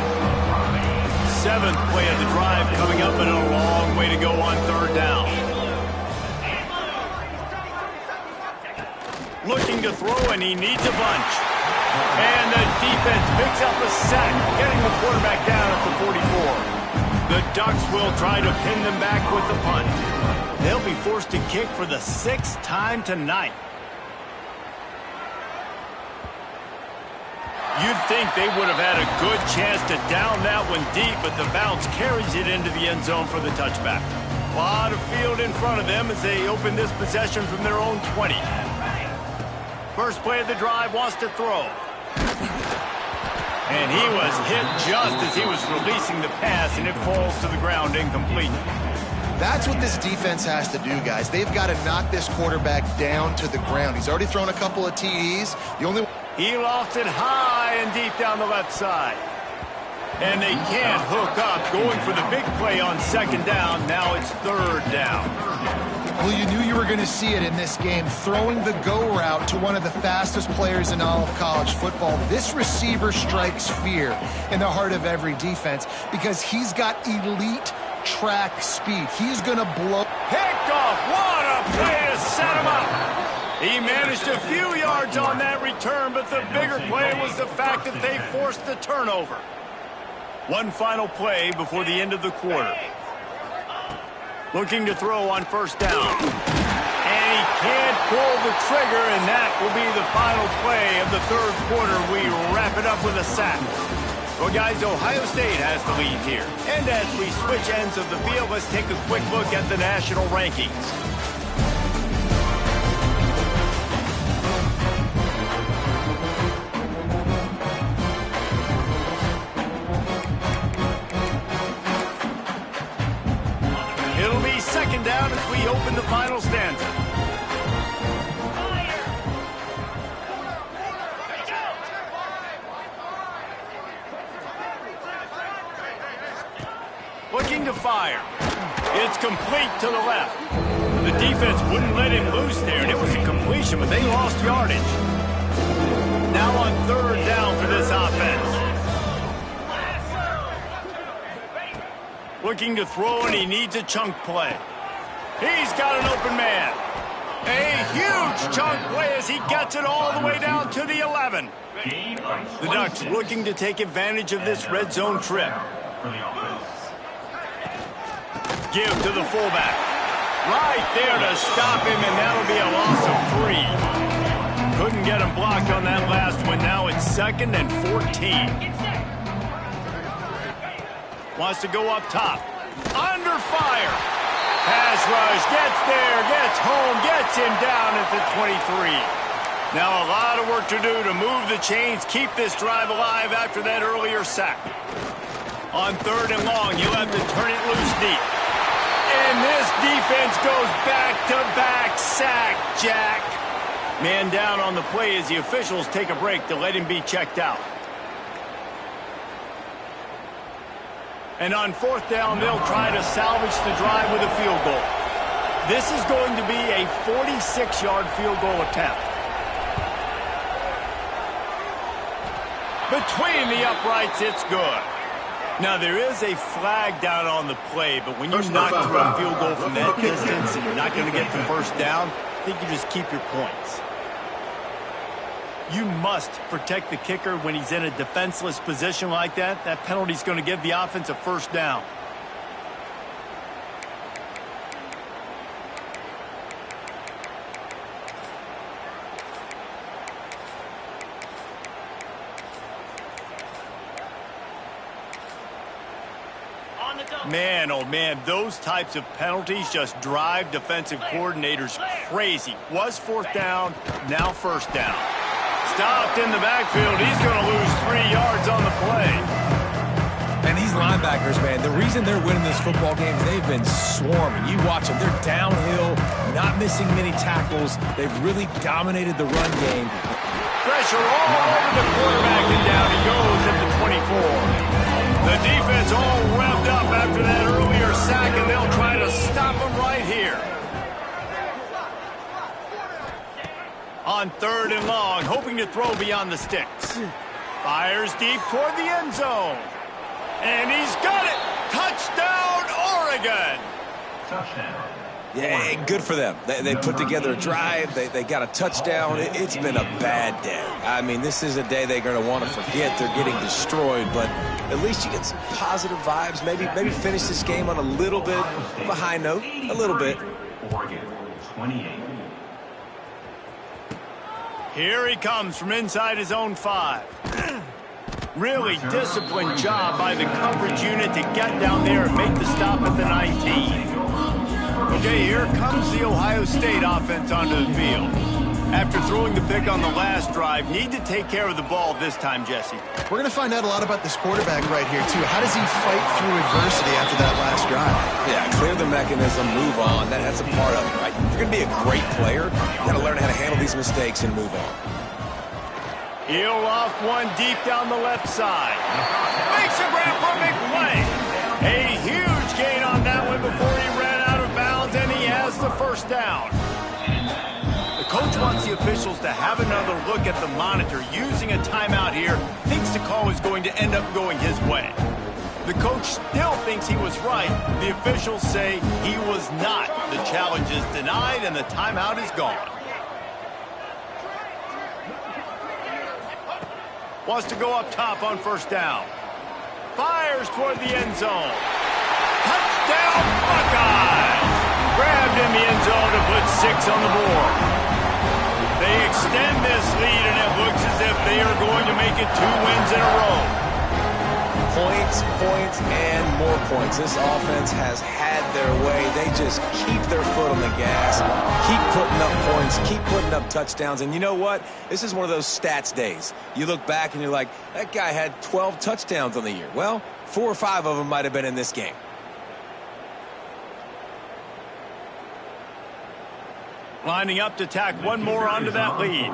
7th play of the drive coming up, and a long way to go on 3rd down. Looking to throw, and he needs a bunch. And the defense picks up a sack, getting the quarterback down at the 44. The Ducks will try to pin them back with the punt. They'll be forced to kick for the 6th time tonight. You'd think they would have had a good chance to down that one deep, but the bounce carries it into the end zone for the touchback. A lot of field in front of them as they open this possession from their own 20. First play of the drive, wants to throw. And he was hit just as he was releasing the pass, and it falls to the ground incomplete. That's what this defense has to do, guys. They've got to knock this quarterback down to the ground. He's already thrown a couple of TDs. He lofts it high and deep down the left side. And they can't hook up, going for the big play on 2nd down. Now it's 3rd down. Well, you knew you were going to see it in this game, throwing the go route to one of the fastest players in all of college football. This receiver strikes fear in the heart of every defense because he's got elite track speed. He's going to blow. Picked off. What a play to set him up. He managed a few yards on that return, but the bigger play was the fact that they forced the turnover. One final play before the end of the quarter. Looking to throw on 1st down. And he can't pull the trigger, and that will be the final play of the 3rd quarter. We wrap it up with a sack. Well, guys, Ohio State has the lead here. And as we switch ends of the field, let's take a quick look at the national rankings. It'll be 2nd down as we open the final stanza. Looking to fire. It's complete to the left. The defense wouldn't let him loose there, and it was a completion, but they lost yardage. Now on 3rd down for this offense. Looking to throw, and he needs a chunk play. He's got an open man. A huge chunk play as he gets it all the way down to the 11. The Ducks looking to take advantage of this red zone trip. Give to the fullback. Right there to stop him, and that'll be a loss of 3. Couldn't get him blocked on that last one. Now it's 2nd and 14. Wants to go up top. Under fire. Pass rush. Gets there. Gets home. Gets him down at the 23. Now a lot of work to do to move the chains, keep this drive alive after that earlier sack. On 3rd and long, you'll have to turn it loose deep. And this defense goes back-to-back sack, Jack. Man down on the play as the officials take a break to let him be checked out. And on 4th down, they'll try to salvage the drive with a field goal. This is going to be a 46-yard field goal attempt. Between the uprights, it's good. Now, there is a flag down on the play, but when you knock through a field goal from that distance and you're not going to get the 1st down, I think you just keep your points. You must protect the kicker when he's in a defenseless position like that. That penalty is going to give the offense a 1st down. Man, oh man, those types of penalties just drive defensive coordinators crazy. Was 4th down, now 1st down. Stopped in the backfield. He's going to lose 3 yards on the play. And these linebackers, man, the reason they're winning this football game is they've been swarming. You watch them. They're downhill, not missing many tackles. They've really dominated the run game. Pressure all over the quarterback, and down he goes at the 24. The defense all revved up after that earlier sack, and they'll try to stop him right here. On 3rd and long, hoping to throw beyond the sticks. Fires deep toward the end zone. And he's got it! Touchdown, Oregon! Touchdown. Yeah, good for them. They put together a drive. They got a touchdown. It's been a bad day. I mean, this is a day they're going to want to forget. They're getting destroyed, but at least you get some positive vibes. Maybe finish this game on a little bit of a high note. A little bit. Oregon, 28. Here he comes from inside his own 5. Really disciplined job by the coverage unit to get down there and make the stop at the 19. Okay, here comes the Ohio State offense onto the field. After throwing the pick on the last drive, need to take care of the ball this time, Jesse. We're going to find out a lot about this quarterback right here, too. How does he fight through adversity after that last drive? Yeah, clear the mechanism, move on. That's a part of it, right? If you're going to be a great player, you got to learn how to handle these mistakes and move on. He'll off one deep down the left side. Makes a grab for a big play. A huge gain on that one before he ran out of bounds, and he has the 1st down. The coach wants the officials to have another look at the monitor using a timeout here. Thinks the call is going to end up going his way. The coach still thinks he was right. The officials say he was not. The challenge is denied, and the timeout is gone. Wants to go up top on 1st down. Fires toward the end zone. Touchdown, Buckeyes! Grabbed in the end zone to put 6 on the board. They extend this lead, and it looks as if they are going to make it 2 wins in a row. Points, points, and more points. This offense has had their way. They just keep their foot on the gas, keep putting up points, keep putting up touchdowns. And you know what? This is one of those stats days. You look back and you're like, that guy had 12 touchdowns on the year. Well, 4 or 5 of them might have been in this game. Lining up to tack one more onto that lead.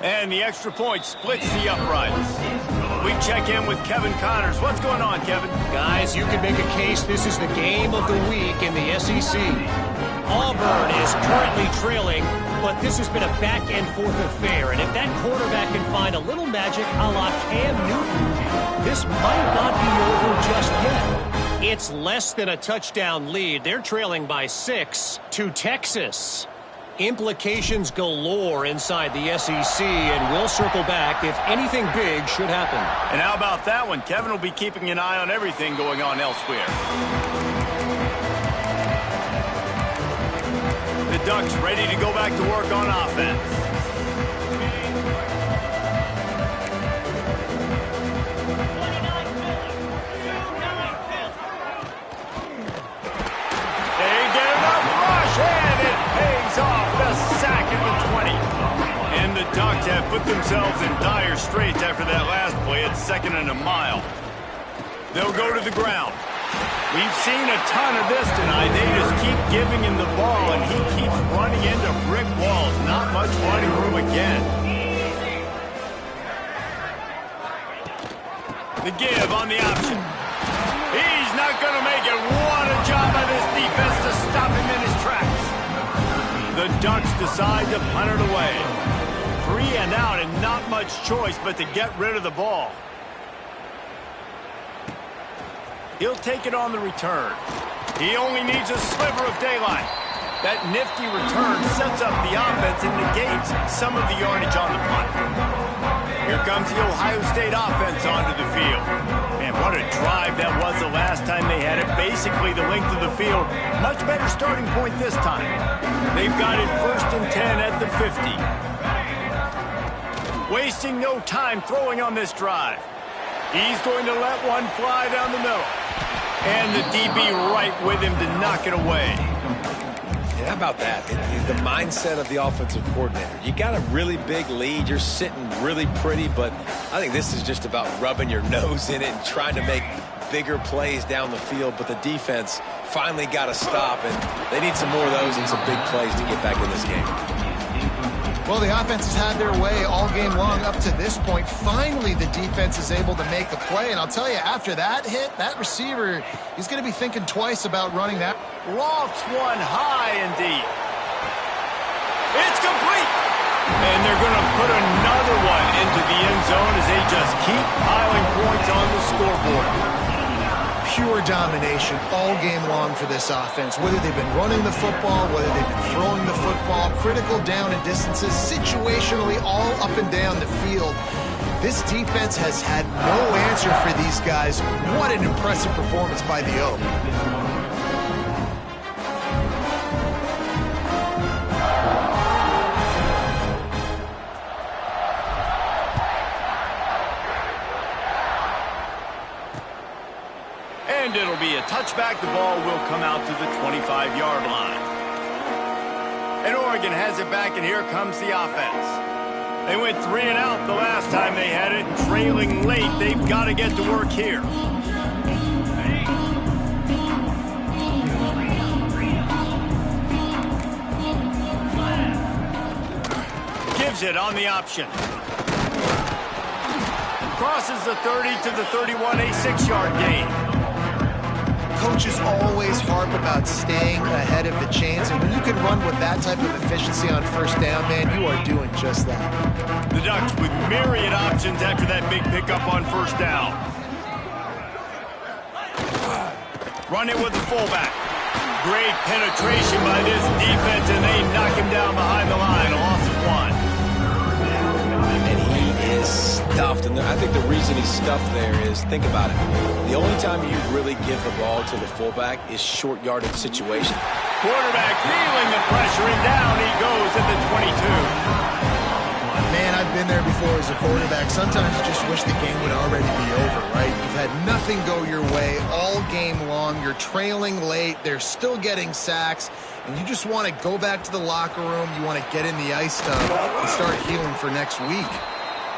And the extra point splits the uprights. We check in with Kevin Connors. What's going on, Kevin? Guys, you can make a case this is the game of the week in the SEC. Auburn is currently trailing, but this has been a back-and-forth affair. And if that quarterback can find a little magic a la Cam Newton, this might not be over just yet. It's less than a touchdown lead. They're trailing by 6 to Texas. Implications galore inside the SEC, and we'll circle back if anything big should happen. And how about that one? Kevin will be keeping an eye on everything going on elsewhere. Ducks ready to go back to work on offense. They get enough rush, and it pays off. The sack at the 20. And the Ducks have put themselves in dire straits after that last play. It's 2nd and a mile. They'll go to the ground. We've seen a ton of this tonight. They just keep giving him the ball, and he keeps running into brick walls. Not much running room again. The give on the option. He's not going to make it. What a job by this defense to stop him in his tracks. The Ducks decide to punt it away. 3 and out, and not much choice but to get rid of the ball. He'll take it on the return. He only needs a sliver of daylight. That nifty return sets up the offense and negates some of the yardage on the punt. Here comes the Ohio State offense onto the field. And what a drive that was the last time they had it. Basically the length of the field. Much better starting point this time. They've got it 1st and 10 at the 50. Wasting no time throwing on this drive. He's going to let one fly down the middle. And the DB right with him to knock it away. Yeah, how about that? The mindset of the offensive coordinator. You got a really big lead. You're sitting really pretty, but I think this is just about rubbing your nose in it and trying to make bigger plays down the field. But the defense finally got to stop, and they need some more of those and some big plays to get back in this game. Well, the offense has had their way all game long up to this point. Finally, the defense is able to make a play. And I'll tell you, after that hit, that receiver, he's going to be thinking twice about running that. Lofts one high and deep. It's complete. And they're going to put another one into the end zone as they just keep piling points on the scoreboard. Pure domination all game long for this offense. Whether they've been running the football, whether they've been throwing the football, critical down and distances, situationally all up and down the field. This defense has had no answer for these guys. What an impressive performance by the O. And it'll be a touchback. The ball will come out to the 25-yard line. And Oregon has it back, and here comes the offense. They went 3 and out the last time they had it, and trailing late, they've got to get to work here. Gives it on the option. Crosses the 30 to the 31, a 6-yard gain. Coaches always harp about staying ahead of the chains, and when you can run with that type of efficiency on 1st down, man, you are doing just that. The Ducks with myriad options after that big pickup on 1st down. Run it with the fullback. Great penetration by this defense, and they knock him down behind the line. A loss of 1. And he is stuffed. And I think the reason he's stuffed there is, think about it. The only time you really give the ball to the fullback is short yardage situation. Quarterback feeling the pressure, and down he goes at the 22. Man, I've been there before as a quarterback. Sometimes you just wish the game would already be over, right? You've had nothing go your way all game long. You're trailing late. They're still getting sacks. And you just want to go back to the locker room. You want to get in the ice tub and start healing for next week.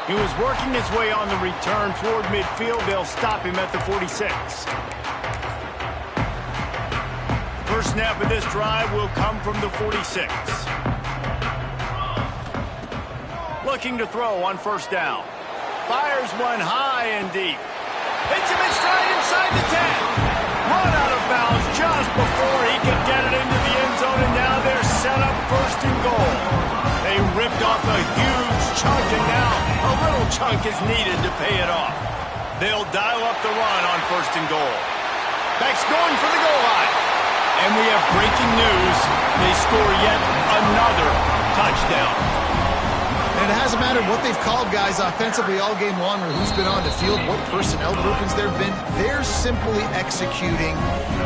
He was working his way on the return toward midfield. They'll stop him at the 46. First snap of this drive will come from the 46. Looking to throw on 1st down. Fires one high and deep. Hits him in stride inside the 10. Run out of bounds just before he could get it into the end zone, and now they're set up 1st and goal. They ripped off a huge chunk, and now a little chunk is needed to pay it off. They'll dial up the run on 1st and goal. Beck's going for the goal line. And we have breaking news. They score yet another touchdown. And it hasn't doesn't matter what they've called guys offensively all game long or who's been on the field, what personnel groupings there have been. They're simply executing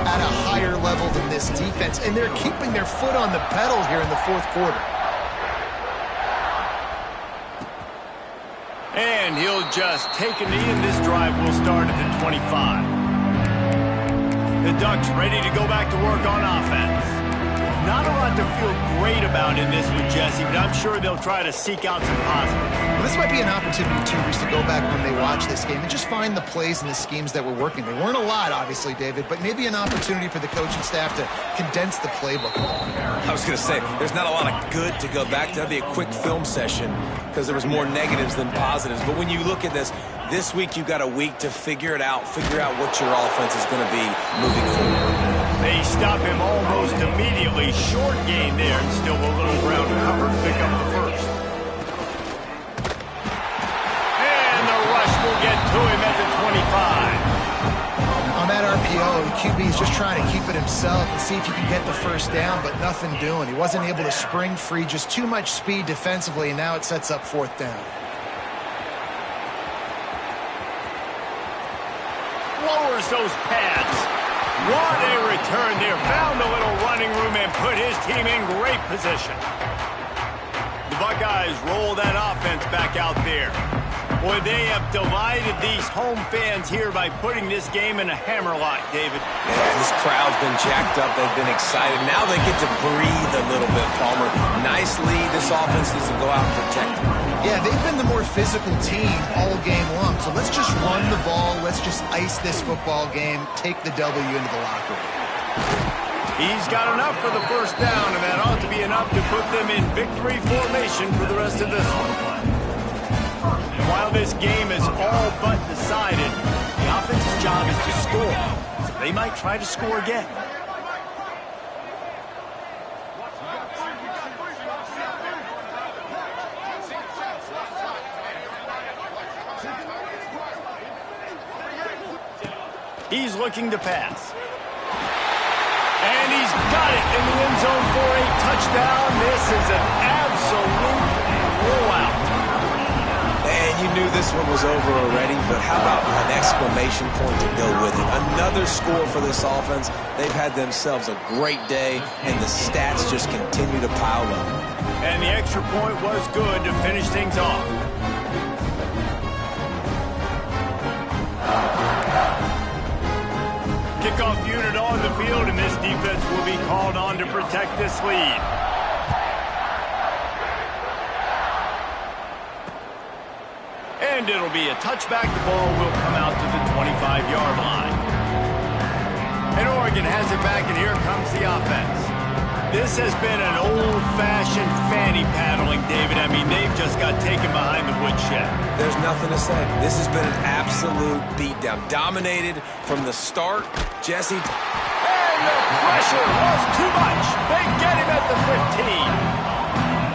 at a higher level than this defense, and they're keeping their foot on the pedal here in the fourth quarter. And he'll just take a knee, and this drive will start at the 25. The Ducks ready to go back to work on offense. Not a lot to feel great about in this one, Jesse, but I'm sure they'll try to seek out some positives. Well, this might be an opportunity, too, Reese, to go back when they watch this game and just find the plays and the schemes that were working. There weren't a lot, obviously, David, but maybe an opportunity for the coaching staff to condense the playbook a little. I was going to say, there's not a lot of good to go back to. That'd be a quick film session because there was more negatives than positives. But when you look at this week you've got a week to figure it out, figure out what your offense is going to be moving forward. They stop him almost immediately. Short gain there, and still a little ground to cover to pick up the first. And the rush will get to him at the 25. On that RPO, the QB is just trying to keep it himself and see if he can get the first down, but nothing doing. He wasn't able to spring free, just too much speed defensively, and now it sets up fourth down. Lowers those pads. What a return there. Found a little running room and put his team in great position. The Buckeyes roll that offense back out there. Boy, they have divided these home fans here by putting this game in a hammerlock, David. Yeah, this crowd's been jacked up. They've been excited. Now they get to breathe a little bit, Palmer. Nice lead. This offense needs to go out and protect it. Yeah, they've been the more physical team all game long. So let's just run the ball. Let's just ice this football game. Take the W into the locker room. He's got enough for the first down, and that ought to be enough to put them in victory formation for the rest of this one. And while this game is all but decided, the offense's job is to score. So they might try to score again. He's looking to pass. And he's got it in the end zone for a touchdown. This is an absolute blowout. And you knew this one was over already, but how about an exclamation point to go with it? Another score for this offense. They've had themselves a great day, and the stats just continue to pile up. And the extra point was good to finish things off. Kickoff unit on the field, and this defense will be called on to protect this lead. And it'll be a touchback. The ball will come out to the 25-yard line. And Oregon has it back, and here comes the offense. This has been an old-fashioned fanny paddling, David. I mean, they've just got taken behind the woodshed. There's nothing to say. This has been an absolute beatdown. Dominated from the start. Jesse. And the pressure was too much. They get him at the 15.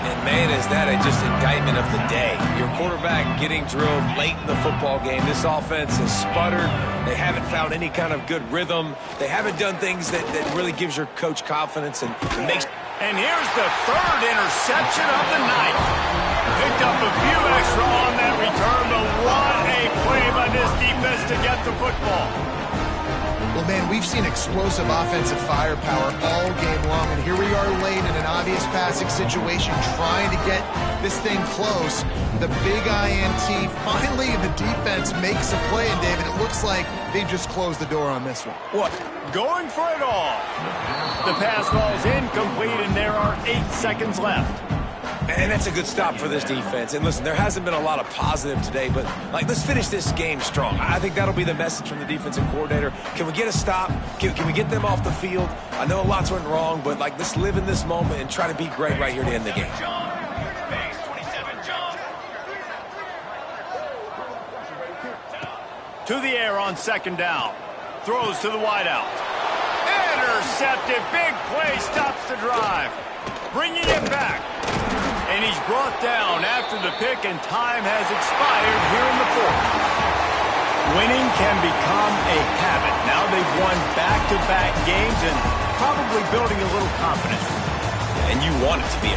And man, is that just indictment of the day. Your quarterback getting drilled late in the football game. This offense has sputtered. They haven't found any kind of good rhythm. They haven't done things that really gives your coach confidence and makes. And here's the third interception of the night. Picked up a few extra on that return, but what a play by this defense to get the football. Well, man, we've seen explosive offensive firepower all game long, and here we are late in an obvious passing situation trying to get this thing close. The big INT, finally the defense makes a play, and David, it looks like they just closed the door on this one. What? Going for it all. The pass ball's incomplete, and there are 8 seconds left. And that's a good stop for this defense. And listen, there hasn't been a lot of positive today, but let's finish this game strong. I think that'll be the message from the defensive coordinator. Can we get a stop? Can we get them off the field? I know lots went wrong, but let's live in this moment and try to be great right here to end the game. To the air on second down. Throws to the wideout. Intercepted. Big play stops the drive. Bringing it back. And he's brought down after the pick, and time has expired here in the fourth. Winning can become a habit. Now they've won back-to-back games and probably building a little confidence. And you want it to be a